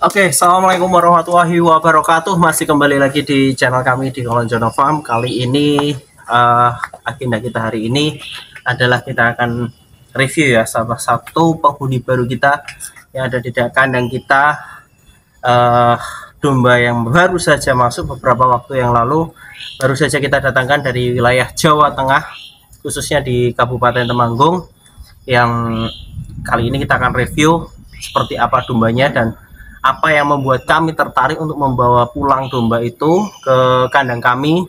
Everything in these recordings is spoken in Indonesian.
Oke, assalamualaikum warahmatullahi wabarakatuh. Masih kembali lagi di channel kami di Kolonjono Farm. Kali ini agenda kita hari ini adalah kita akan review ya salah satu penghuni baru kita yang ada di kandang kita, domba yang baru saja masuk beberapa waktu yang lalu. Baru saja kita datangkan dari wilayah Jawa Tengah, khususnya di Kabupaten Temanggung. Yang kali ini kita akan review seperti apa dombanya dan apa yang membuat kami tertarik untuk membawa pulang domba itu ke kandang kami.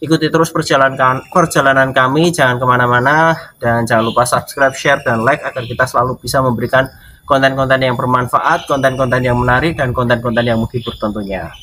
Ikuti terus perjalanan kami, jangan kemana-mana, dan jangan lupa subscribe, share, dan like agar kita selalu bisa memberikan konten-konten yang bermanfaat, konten-konten yang menarik, dan konten-konten yang menghibur tentunya.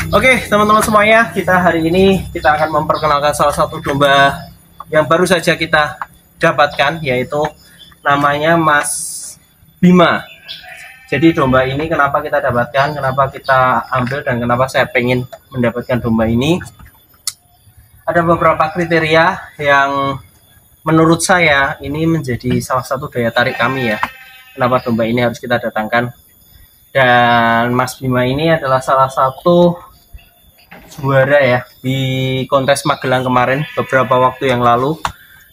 Oke, teman-teman semuanya, hari ini kita akan memperkenalkan salah satu domba yang baru saja kita dapatkan, yaitu namanya Mas Bima. Jadi domba ini kenapa kita dapatkan, kenapa kita ambil, dan kenapa saya pengen mendapatkan domba ini. Ada beberapa kriteria yang menurut saya ini menjadi salah satu daya tarik kami ya. Kenapa domba ini harus kita datangkan. Dan Mas Bima ini adalah salah satu juara ya di kontes Magelang kemarin beberapa waktu yang lalu,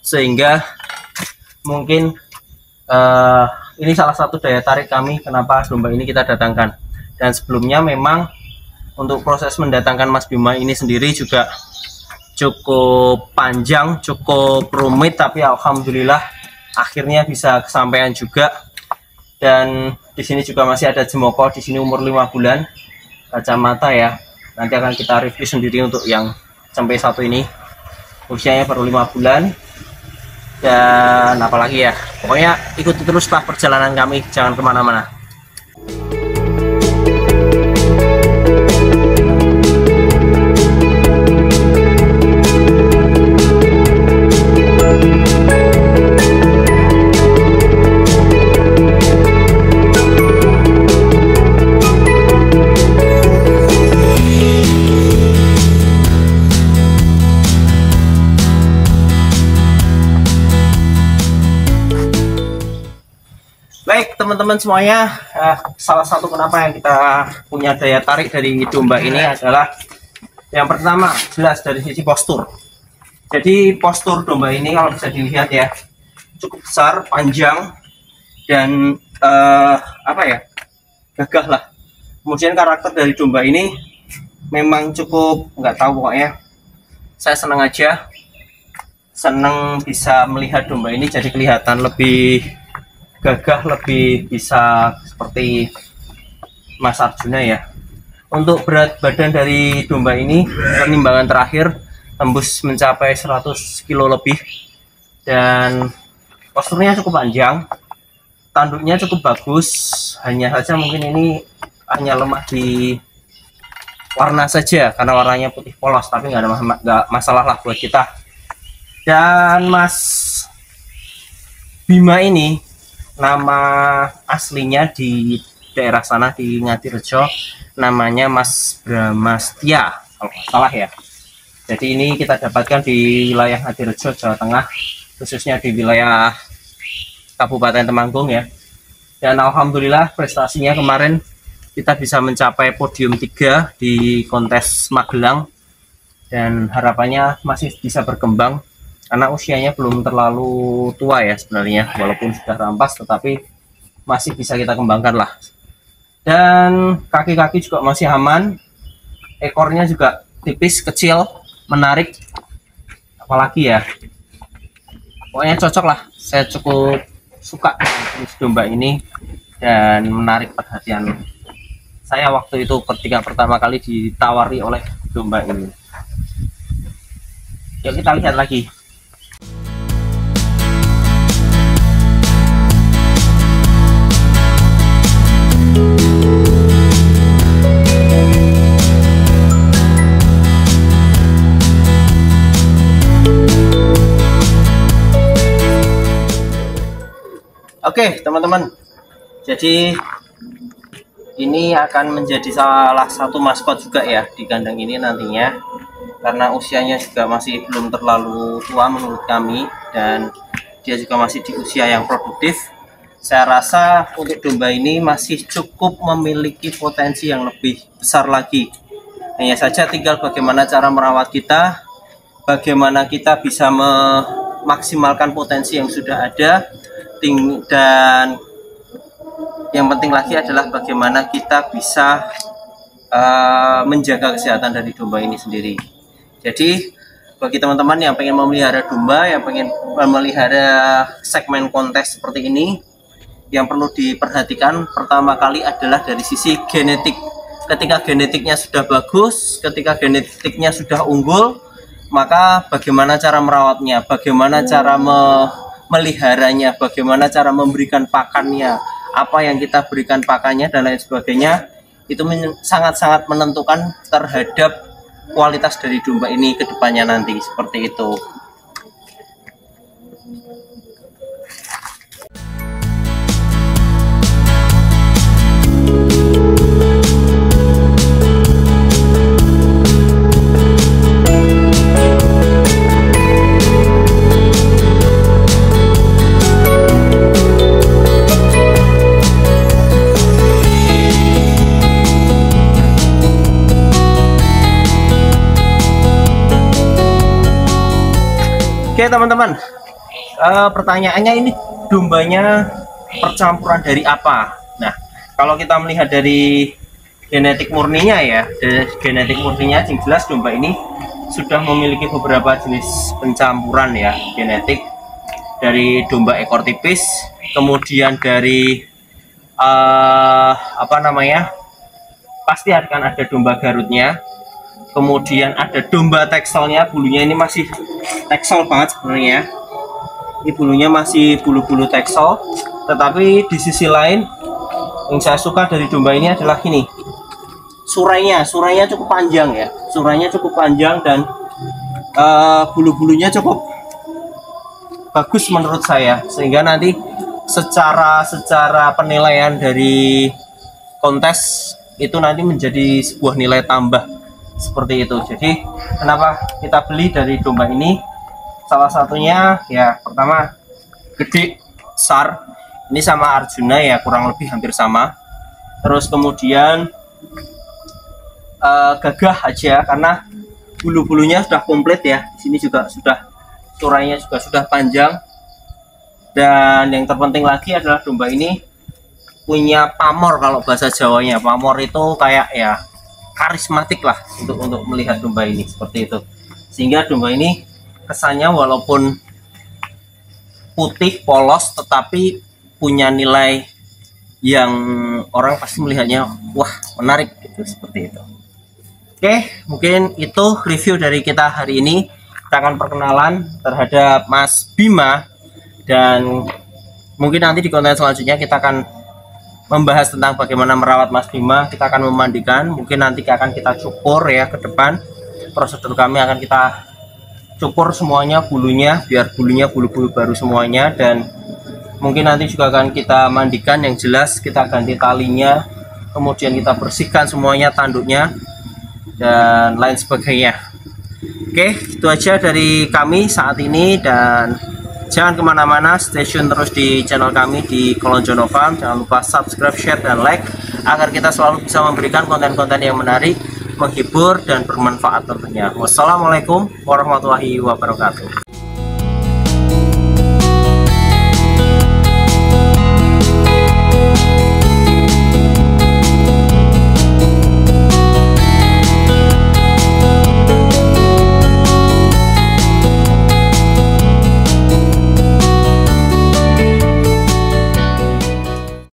sehingga mungkin ini salah satu daya tarik kami kenapa domba ini kita datangkan. Dan sebelumnya memang untuk proses mendatangkan Mas Bima ini sendiri juga cukup panjang, cukup rumit, tapi alhamdulillah akhirnya bisa kesampaian juga. Dan di sini juga masih ada jemoko, di sini umur 5 bulan, kacamata ya. Nanti akan kita review sendiri untuk yang sampai satu ini, usianya baru 5 bulan. Dan apalagi ya, pokoknya ikuti teruslah perjalanan kami, jangan kemana-mana. Baik teman-teman semuanya, salah satu kenapa yang kita punya daya tarik dari domba ini adalah yang pertama jelas dari sisi postur. Jadi postur domba ini kalau bisa dilihat ya, cukup besar, panjang, dan gagah lah. Kemudian karakter dari domba ini memang cukup, nggak tahu pokoknya saya senang aja, senang bisa melihat domba ini jadi kelihatan lebih gagah, lebih bisa seperti Mas Arjuna ya. Untuk berat badan dari domba ini, penimbangan terakhir tembus mencapai 100 kilo lebih, dan posturnya cukup panjang, tanduknya cukup bagus. Hanya saja mungkin ini hanya lemah di warna saja karena warnanya putih polos, tapi nggak masalah lah buat kita. Dan Mas Bima ini nama aslinya di daerah sana di Ngadirejo namanya Mas Bramastia kalau nggak salah ya. Jadi ini kita dapatkan di wilayah Ngadirejo, Jawa Tengah, khususnya di wilayah Kabupaten Temanggung ya. Dan alhamdulillah prestasinya kemarin kita bisa mencapai podium 3 di kontes Magelang, dan harapannya masih bisa berkembang karena usianya belum terlalu tua ya sebenarnya, walaupun sudah rampas tetapi masih bisa kita kembangkan lah. Dan kaki-kaki juga masih aman, ekornya juga tipis, kecil, menarik, apalagi ya, pokoknya cocok lah. Saya cukup suka jenis domba ini dan menarik perhatian saya waktu itu ketika pertama kali ditawari oleh domba ini. Yuk kita lihat lagi. Oke teman-teman, jadi ini akan menjadi salah satu maskot juga ya di kandang ini nantinya, karena usianya juga masih belum terlalu tua menurut kami, dan dia juga masih di usia yang produktif. Saya rasa untuk domba ini masih cukup memiliki potensi yang lebih besar lagi. Hanya saja tinggal bagaimana cara merawat kita, bagaimana kita bisa memaksimalkan potensi yang sudah ada, dan yang penting lagi adalah bagaimana kita bisa menjaga kesehatan dari domba ini sendiri. Jadi bagi teman-teman yang pengen memelihara domba, yang pengen memelihara segmen kontes seperti ini, yang perlu diperhatikan pertama kali adalah dari sisi genetik. Ketika genetiknya sudah bagus, ketika genetiknya sudah unggul, maka bagaimana cara merawatnya, bagaimana cara memeliharanya, bagaimana cara memberikan pakannya, apa yang kita berikan pakannya dan lain sebagainya, itu sangat-sangat menentukan terhadap kualitas dari domba ini ke depannya nanti, seperti itu. Oke teman-teman, pertanyaannya ini dombanya percampuran dari apa? Nah, kalau kita melihat dari genetik murninya ya, dari genetik murninya yang jelas domba ini sudah memiliki beberapa jenis pencampuran ya genetik, dari domba ekor tipis, kemudian dari pasti akan ada domba Garutnya, kemudian ada domba tekselnya, bulunya ini masih teksel banget sebenarnya. Ini bulunya masih bulu-bulu teksel, tetapi di sisi lain yang saya suka dari domba ini adalah ini, surainya cukup panjang ya, surainya cukup panjang dan bulu-bulunya cukup bagus menurut saya, sehingga nanti secara penilaian dari kontes itu nanti menjadi sebuah nilai tambah seperti itu. Jadi kenapa kita beli dari domba ini? Salah satunya ya pertama gede, besar, ini sama Arjuna ya kurang lebih hampir sama. Terus kemudian gagah aja karena bulu-bulunya sudah komplit ya. Di sini juga sudah, surainya juga sudah panjang. Dan yang terpenting lagi adalah domba ini punya pamor, kalau bahasa Jawanya. Pamor itu kayak ya karismatik lah untuk melihat domba ini, seperti itu. Sehingga domba ini kesannya walaupun putih polos tetapi punya nilai yang orang pasti melihatnya wah menarik gitu, seperti itu. Oke, mungkin itu review dari kita hari ini. Kita akan perkenalan terhadap Mas Bima, dan mungkin nanti di konten selanjutnya kita akan membahas tentang bagaimana merawat Mas Bima. Kita akan memandikan, mungkin nanti akan kita cukur ya ke depan. Prosedur kami akan kita cukur semuanya bulunya, biar bulunya bulu-bulu baru semuanya, dan mungkin nanti juga akan kita mandikan. Yang jelas kita ganti talinya, kemudian kita bersihkan semuanya tanduknya dan lain sebagainya. Oke, itu aja dari kami saat ini, dan jangan kemana-mana, stay tune terus di channel kami di Kolonjono Farm. Jangan lupa subscribe, share, dan like agar kita selalu bisa memberikan konten-konten yang menarik, menghibur, dan bermanfaat tentunya. Wassalamualaikum warahmatullahi wabarakatuh.